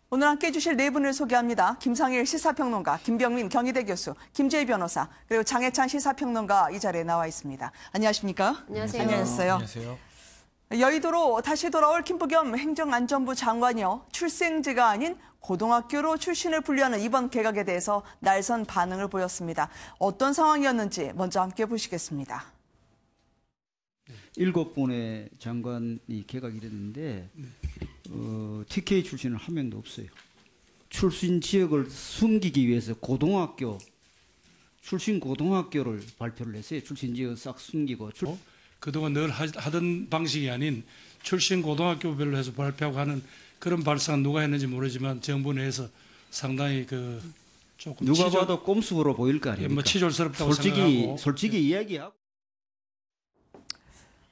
오늘 함께해 주실 네 분을 소개합니다. 김상일 시사평론가, 김병민 경희대 교수, 김재희 변호사, 그리고 장해찬 시사평론가 이 자리에 나와 있습니다. 안녕하십니까? 안녕하세요. 안녕하세요. 여의도로 다시 돌아올 김부겸 행정안전부 장관이요. 출생지가 아닌 고등학교로 출신을 분류하는 이번 개각에 대해서 날선 반응을 보였습니다. 어떤 상황이었는지 먼저 함께 보시겠습니다. 7분의 장관이 개각이 됐는데 TK 출신은 한 명도 없어요. 출신 지역을 숨기기 위해서 출신 고등학교를 발표를 했어요. 출신 지역 싹 숨기고. 그동안 늘 하던 방식이 아닌 출신 고등학교별로 해서 발표하고 하는 그런 발상은 누가 했는지 모르지만 정부 내에서 상당히 조금 누가 봐도 꼼수로 보일 거 아닙니까? 뭐 치졸스럽다고 생각하고. 솔직히 이야기하고.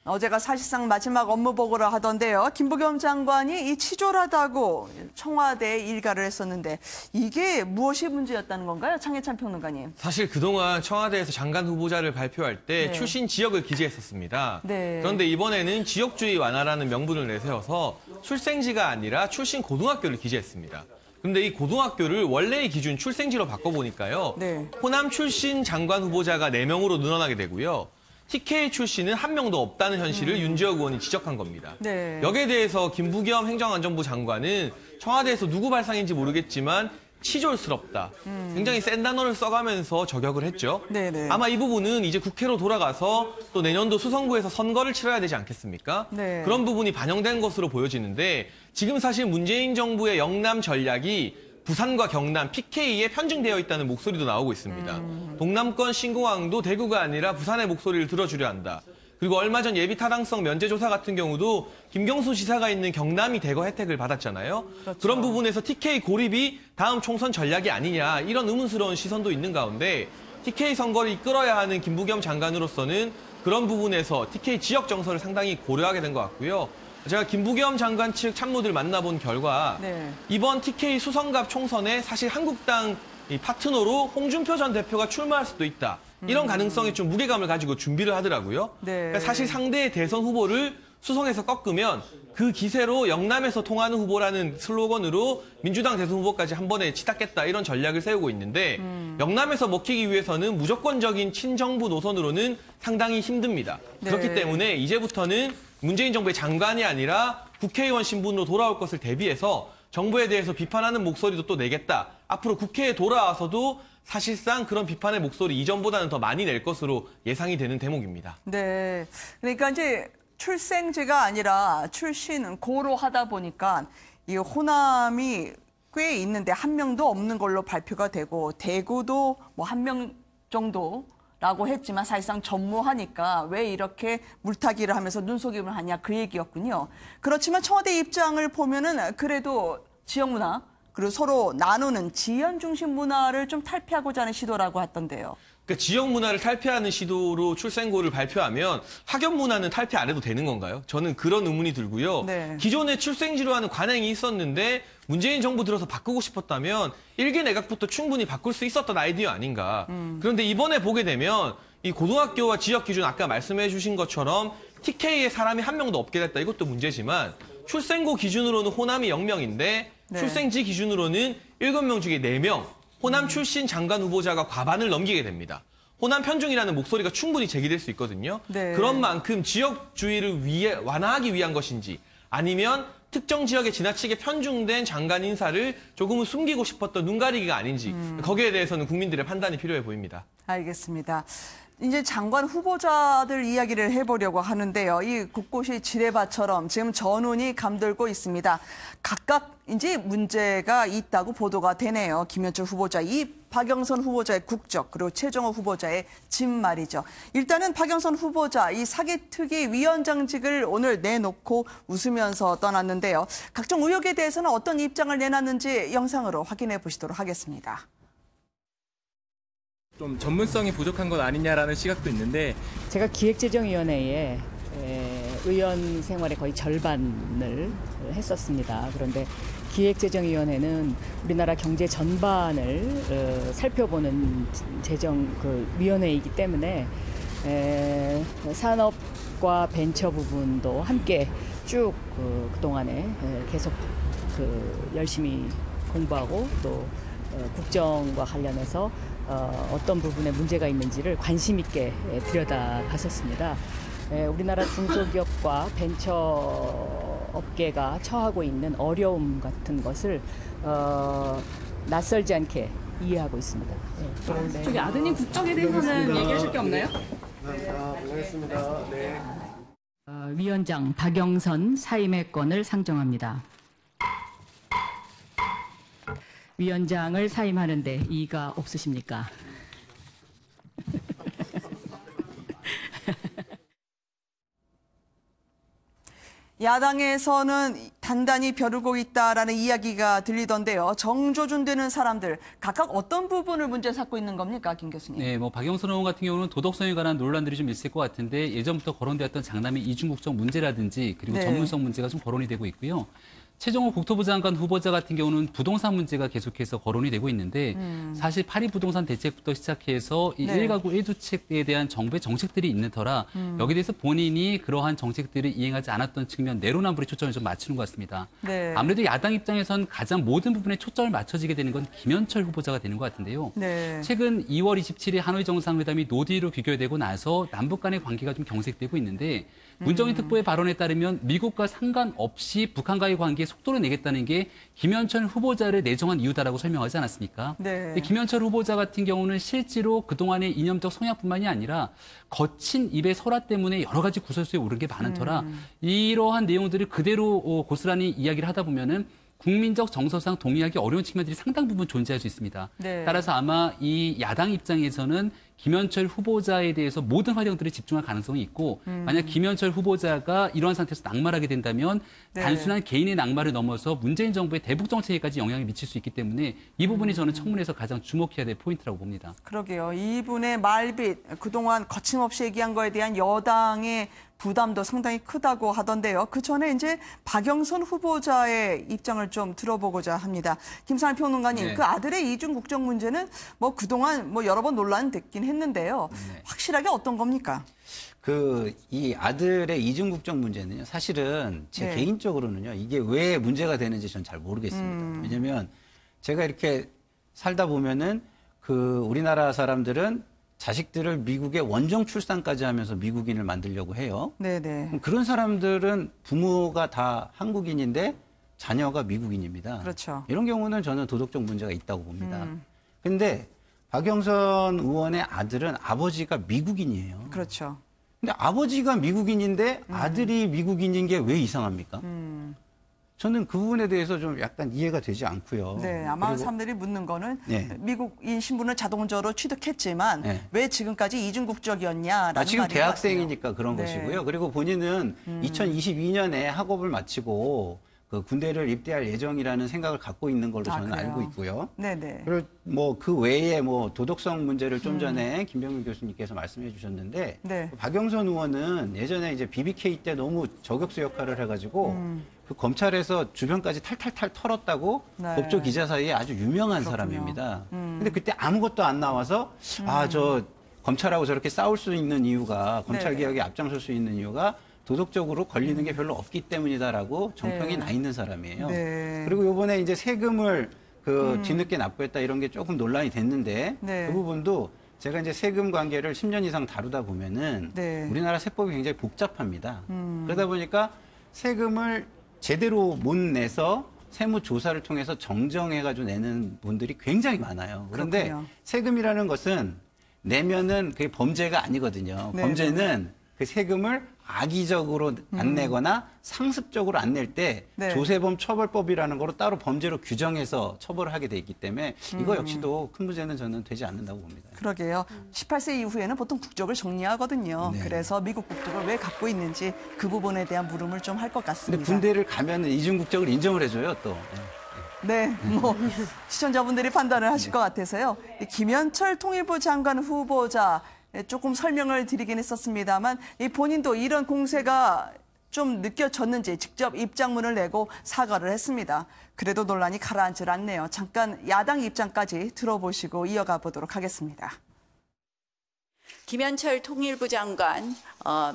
어제가 사실상 마지막 업무 보고를 하던데요. 김부겸 장관이 이 치졸하다고 청와대에 일가를 했었는데 이게 무엇이 문제였다는 건가요? 장해찬 평론가님. 사실 그동안 청와대에서 장관 후보자를 발표할 때 출신 지역을 기재했었습니다. 그런데 이번에는 지역주의 완화라는 명분을 내세워서 출생지가 아니라 출신 고등학교를 기재했습니다. 근데 이 고등학교를 원래의 기준 출생지로 바꿔보니까요. 호남 출신 장관 후보자가 4명으로 늘어나게 되고요. TK 출신은 한 명도 없다는 현실을 윤지혁 의원이 지적한 겁니다. 여기에 대해서 김부겸 행정안전부 장관은 청와대에서 누구 발상인지 모르겠지만 치졸스럽다. 굉장히 센 단어를 써가면서 저격을 했죠. 아마 이 부분은 이제 국회로 돌아가서 또 내년도 수성구에서 선거를 치러야 되지 않겠습니까? 그런 부분이 반영된 것으로 보여지는데 지금 사실 문재인 정부의 영남 전략이 부산과 경남, PK에 편중되어 있다는 목소리도 나오고 있습니다. 동남권 신공항도 대구가 아니라 부산의 목소리를 들어주려 한다. 그리고 얼마 전 예비 타당성 면제조사 같은 경우도 김경수 지사가 있는 경남이 대거 혜택을 받았잖아요. 그런 부분에서 TK 고립이 다음 총선 전략이 아니냐 이런 의문스러운 시선도 있는 가운데 TK 선거를 이끌어야 하는 김부겸 장관으로서는 그런 부분에서 TK 지역 정서를 상당히 고려하게 된 것 같고요. 제가 김부겸 장관 측 참모들 만나본 결과 이번 TK 수성갑 총선에 사실 한국당 파트너로 홍준표 전 대표가 출마할 수도 있다. 이런 가능성에 좀 무게감을 가지고 준비를 하더라고요. 그러니까 사실 상대의 대선 후보를 수성에서 꺾으면 그 기세로 영남에서 통하는 후보라는 슬로건으로 민주당 대선 후보까지 한 번에 치닫겠다 이런 전략을 세우고 있는데 영남에서 먹히기 위해서는 무조건적인 친정부 노선으로는 상당히 힘듭니다. 그렇기 때문에 이제부터는 문재인 정부의 장관이 아니라 국회의원 신분으로 돌아올 것을 대비해서 정부에 대해서 비판하는 목소리도 또 내겠다. 앞으로 국회에 돌아와서도 사실상 그런 비판의 목소리 이전보다는 더 많이 낼 것으로 예상이 되는 대목입니다. 그러니까 이제 출생지가 아니라 출신 고로 하다 보니까 이 호남이 꽤 있는데 한 명도 없는 걸로 발표가 되고 대구도 뭐 한 명 정도 라고 했지만 사실상 전무하니까 왜 이렇게 물타기를 하면서 눈속임을 하냐 그 얘기였군요. 그렇지만 청와대 입장을 보면은 그래도 지역 문화 그리고 서로 나누는 지연 중심 문화를 좀 탈피하고자 하는 시도라고 했던데요. 그러니까 지역 문화를 탈피하는 시도로 출생고를 발표하면 학연 문화는 탈피 안 해도 되는 건가요? 저는 그런 의문이 들고요. 기존에 출생지로 하는 관행이 있었는데 문재인 정부 들어서 바꾸고 싶었다면 1기 내각부터 충분히 바꿀 수 있었던 아이디어 아닌가. 그런데 이번에 보게 되면 이 고등학교와 지역 기준 아까 말씀해 주신 것처럼 TK에 사람이 한 명도 없게 됐다. 이것도 문제지만 출생고 기준으로는 호남이 0명인데 출생지 기준으로는 7명 중에 4명. 호남 출신 장관 후보자가 과반을 넘기게 됩니다. 호남 편중이라는 목소리가 충분히 제기될 수 있거든요. 그런 만큼 지역주의를 완화하기 위한 것인지 아니면 특정 지역에 지나치게 편중된 장관 인사를 조금은 숨기고 싶었던 눈가리기가 아닌지 거기에 대해서는 국민들의 판단이 필요해 보입니다. 알겠습니다. 이제 장관 후보자들 이야기를 해보려고 하는데요. 이 곳곳이 지뢰밭처럼 지금 전운이 감돌고 있습니다. 각각 이제 문제가 있다고 보도가 되네요. 김현철 후보자, 이 박영선 후보자의 국적, 그리고 최종호 후보자의 집 말이죠. 일단은 박영선 후보자, 이 사기특위 위원장직을 오늘 내놓고 웃으면서 떠났는데요. 각종 의혹에 대해서는 어떤 입장을 내놨는지 영상으로 확인해 보시도록 하겠습니다. 좀 전문성이 부족한 것 아니냐라는 시각도 있는데 제가 기획재정위원회에 의원 생활의 거의 절반을 했었습니다. 그런데 기획재정위원회는 우리나라 경제 전반을 살펴보는 재정 위원회이기 때문에 산업과 벤처 부분도 함께 쭉 그동안에 계속 열심히 공부하고 또 국정과 관련해서 어떤 부분에 문제가 있는지를 관심 있게 들여다봤었습니다. 우리나라 중소기업과 벤처 업계가 처하고 있는 어려움 같은 것을 낯설지 않게 이해하고 있습니다. 네. 저기 아드님 국정에 대해서는 얘기하실 게 없나요? 알겠습니다. 네. 위원장 박영선 사임의 건을 상정합니다. 위원장을 사임하는데 이의가 없으십니까? 야당에서는 단단히 벼르고 있다라는 이야기가 들리던데요. 정조준 되는 사람들 각각 어떤 부분을 문제 삼고 있는 겁니까, 김 교수님? 네, 박영선 의원 같은 경우는 도덕성에 관한 논란들이 좀 있을 것 같은데 예전부터 거론되었던 장남의 이중국적 문제라든지 그리고 전문성 문제가 좀 거론이 되고 있고요. 최종호 국토부 장관 후보자 같은 경우는 부동산 문제가 계속해서 거론이 되고 있는데 사실 파리 부동산 대책부터 시작해서 이 1가구 1주택에 대한 정부의 정책들이 있는 터라 여기에 대해서 본인이 그러한 정책들을 이행하지 않았던 측면 내로남불에 초점을 좀 맞추는 것 같습니다. 네. 아무래도 야당 입장에선 가장 모든 부분에 초점을 맞춰지게 되는 건 김현철 후보자가 되는 것 같은데요. 네. 최근 2월 27일 하노이 정상회담이 노딜로 귀결되고 나서 남북 간의 관계가 좀 경색되고 있는데 문정인 특보의 발언에 따르면 미국과 상관없이 북한과의 관계에 속도를 내겠다는 게 김현철 후보자를 내정한 이유다라고 설명하지 않았습니까? 네. 김현철 후보자 같은 경우는 실제로 그동안의 이념적 성향뿐만이 아니라 거친 입의 설화 때문에 여러 가지 구설수에 오른 게 많은 터라 이러한 내용들을 그대로 고스란히 이야기를 하다 보면은 국민적 정서상 동의하기 어려운 측면들이 상당 부분 존재할 수 있습니다. 네. 따라서 아마 이 야당 입장에서는 김현철 후보자에 대해서 모든 활용들을 집중할 가능성이 있고 만약 김현철 후보자가 이러한 상태에서 낙마하게 된다면 단순한 개인의 낙마를 넘어서 문재인 정부의 대북 정책에까지 영향을 미칠 수 있기 때문에 이 부분이 저는 청문회에서 가장 주목해야 될 포인트라고 봅니다. 그러게요. 이분의 말빛, 그동안 거침없이 얘기한 거에 대한 여당의 부담도 상당히 크다고 하던데요. 그 전에 이제 박영선 후보자의 입장을 좀 들어보고자 합니다. 김상일 평론가님, 그 아들의 이중 국정 문제는 그동안 여러 번 논란됐긴 했는데요. 확실하게 어떤 겁니까? 이 아들의 이중국적 문제는요, 사실은 제 개인적으로는요, 이게 왜 문제가 되는지 전 잘 모르겠습니다. 왜냐면 제가 이렇게 살다 보면은 우리나라 사람들은 자식들을 미국에 원정 출산까지 하면서 미국인을 만들려고 해요. 네네. 그런 사람들은 부모가 다 한국인인데 자녀가 미국인입니다. 그렇죠. 이런 경우는 저는 도덕적 문제가 있다고 봅니다. 근데 박영선 의원의 아들은 아버지가 미국인이에요. 그렇죠. 근데 아버지가 미국인인데 아들이 미국인인 게 왜 이상합니까? 저는 그 부분에 대해서 좀 약간 이해가 되지 않고요. 네, 아마 사람들이 묻는 거는 미국인 신분을 자동적으로 취득했지만 왜 지금까지 이중국적이었냐라는 말인 지금 것 대학생이니까 같아요. 그런 것이고요. 그리고 본인은 2022년에 학업을 마치고 군대를 입대할 예정이라는 생각을 갖고 있는 걸로 저는 알고 있고요. 네네. 그리고 그 외에 도덕성 문제를 좀 전에 김병민 교수님께서 말씀해 주셨는데 박영선 의원은 예전에 이제 BBK 때 너무 저격수 역할을 해가지고 검찰에서 주변까지 탈탈탈 털었다고 법조 기자 사이에 아주 유명한 사람입니다. 근데 그때 아무것도 안 나와서 검찰하고 저렇게 싸울 수 있는 이유가 검찰 개혁에 앞장설 수 있는 이유가 도덕적으로 걸리는 게 별로 없기 때문이다라고 정평이 나 있는 사람이에요. 그리고 이번에 이제 세금을 뒤늦게 납부했다 이런 게 조금 논란이 됐는데 그 부분도 제가 이제 세금 관계를 10년 이상 다루다 보면은 우리나라 세법이 굉장히 복잡합니다. 그러다 보니까 세금을 제대로 못 내서 세무조사를 통해서 정정해가지고 내는 분들이 굉장히 많아요. 그런데 세금이라는 것은 내면은 그게 범죄가 아니거든요. 범죄는 그 세금을 악의적으로 안 내거나 상습적으로 안 낼 때 조세범 처벌법이라는 거로 따로 범죄로 규정해서 처벌을 하게 돼 있기 때문에 이거 역시도 큰 문제는 저는 되지 않는다고 봅니다. 그러게요. 18세 이후에는 보통 국적을 정리하거든요. 그래서 미국 국적을 왜 갖고 있는지 그 부분에 대한 물음을 좀 할 것 같습니다. 근데 군대를 가면은 이중국적을 인정을 해줘요, 또. 네, 시청자분들이 판단을 하실 것 같아서요. 김현철 통일부 장관 후보자 조금 설명을 드리긴 했었습니다만 본인도 이런 공세가 좀 느껴졌는지 직접 입장문을 내고 사과를 했습니다. 그래도 논란이 가라앉질 않네요. 잠깐 야당 입장까지 들어보시고 이어가 보도록 하겠습니다. 김현철 통일부 장관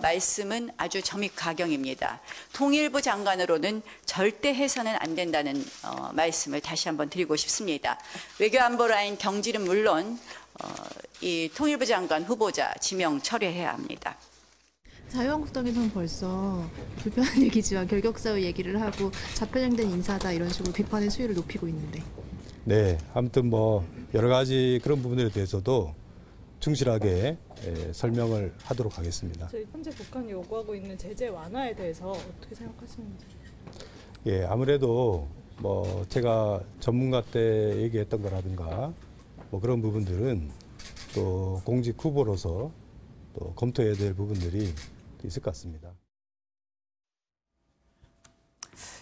말씀은 아주 점입가경입니다. 통일부 장관으로는 절대 해서는 안 된다는 말씀을 다시 한번 드리고 싶습니다. 외교안보 라인 경질은 물론 이 통일부 장관 후보자 지명 철회해야 합니다. 자유한국당에서는 벌써 불편한 얘기지만 결격사유 얘기를 하고 자편향된 인사다 이런 식으로 비판의 수위를 높이고 있는데. 네, 아무튼 뭐 여러 가지 그런 부분에 대해서도 충실하게 설명을 하도록 하겠습니다. 저희 현재 북한이 요구하고 있는 제재 완화에 대해서 어떻게 생각하시는지? 예, 아무래도 뭐 제가 전문가 때 얘기했던 거라든가 뭐 그런 부분들은 또 공직 후보로서 또 검토해야 될 부분들이 있을 것 같습니다.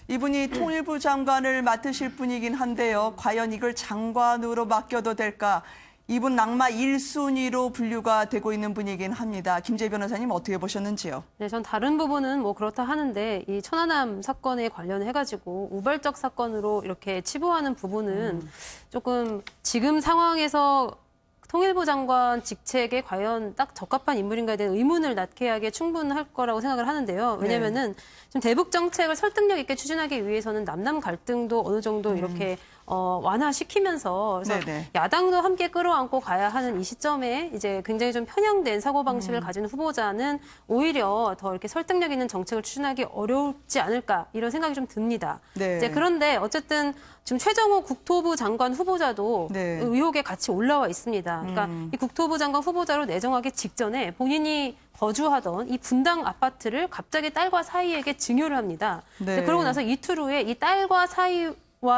이분이 통일부 장관을 맡으실 분이긴 한데요. 과연 이걸 장관으로 맡겨도 될까? 이분 낙마 1순위로 분류가 되고 있는 분이긴 합니다. 김재희 변호사님 어떻게 보셨는지요? 네, 전 다른 부분은 뭐 그렇다 하는데 이 천안함 사건에 관련해가지고 우발적 사건으로 이렇게 치부하는 부분은 조금 지금 상황에서 통일부 장관 직책에 과연 딱 적합한 인물인가에 대한 의문을 낳게 하기에 충분할 거라고 생각을 하는데요. 왜냐면은 좀 대북 정책을 설득력 있게 추진하기 위해서는 남남 갈등도 어느 정도 이렇게 완화시키면서 그래서 야당도 함께 끌어안고 가야 하는 이 시점에 이제 굉장히 좀 편향된 사고방식을 가진 후보자는 오히려 더 이렇게 설득력 있는 정책을 추진하기 어렵지 않을까 이런 생각이 좀 듭니다. 이제 그런데 어쨌든 지금 최정호 국토부 장관 후보자도 의혹에 같이 올라와 있습니다. 그러니까 이 국토부 장관 후보자로 내정하기 직전에 본인이 거주하던 이 분당 아파트를 갑자기 딸과 사위에게 증여를 합니다. 그러고 나서 이틀 후에 이 딸과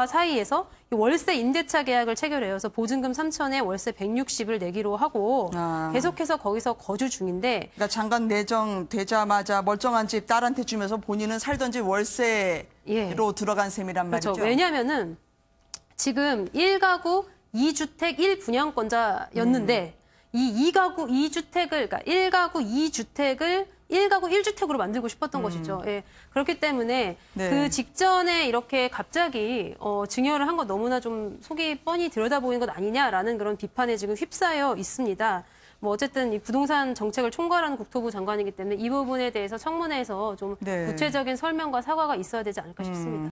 사이에서 월세 임대차 계약을 체결해서 보증금 3천에 월세 160을 내기로 하고 계속해서 거기서 거주 중인데 그러니까 장관 내정되자마자 멀쩡한 집 딸한테 주면서 본인은 살던 집 월세로 들어간 셈이란 말이죠. 그렇죠. 왜냐하면은 지금 1가구 2주택 1분양권자였는데 이 2가구 2주택을 그러니까 1가구 2주택을 1가구 1주택으로 만들고 싶었던 것이죠. 예. 그렇기 때문에 그 직전에 이렇게 갑자기 증여를 한 거 너무나 좀 속이 뻔히 들여다보이는 것 아니냐라는 그런 비판에 지금 휩싸여 있습니다. 뭐 어쨌든 이 부동산 정책을 총괄하는 국토부 장관이기 때문에 이 부분에 대해서 청문회에서 좀 구체적인 설명과 사과가 있어야 되지 않을까 싶습니다.